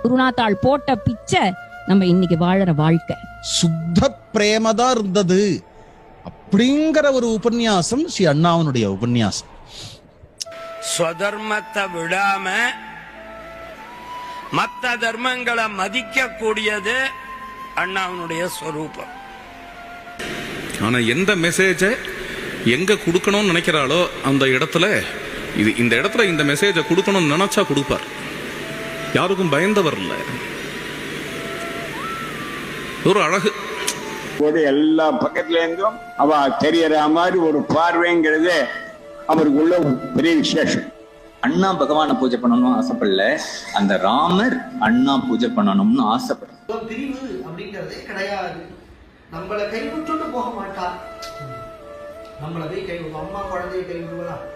குருநாத்தாள் போட்ட பிச்சை நம்ம இன்னைக்கு வாழற வாழ்க்கை. சுத்த பிரேமதான் இருந்தது அப்படிங்கிற ஒரு உபன்யாசம் ஸ்ரீ அண்ணாவனுடைய உபன்யாசம். ஸ்வதர்மத்தை விடாம மத்த தர்மங்களை மதிக்க கூடியது அண்ணாவனுடைய ஸ்வரூபம். ஆனா எந்த மெசேஜ எங்க கொடுக்கணும்னு நினைக்கிறாளோ அந்த இடத்துல இந்த இடத்துல இந்த மெசேஜை கொடுக்கணும்னு நினைச்சா கொடுப்பார். யாருக்கும் பயந்தவர் இல்ல. ஒரு அழகு ஒரு எல்லா பக்கத்துல இருந்தும் அவ தெரியற மாதிரி ஒரு பார்வைங்கிறது அவருக்குள்ள பெரிய விசேஷம். அண்ணா பகவானை பூஜை பண்ணணும்னு ஆசைப்படல, அந்த ராமர் அண்ணா பூஜை பண்ணணும்னு ஆசைப்படுற பிரிவு அப்படிங்கறதே கிடையாது. நம்மளை கைவிட்டு போக மாட்டா. நம்மளை போய் அம்மா குழந்தைய கைவிடுவா.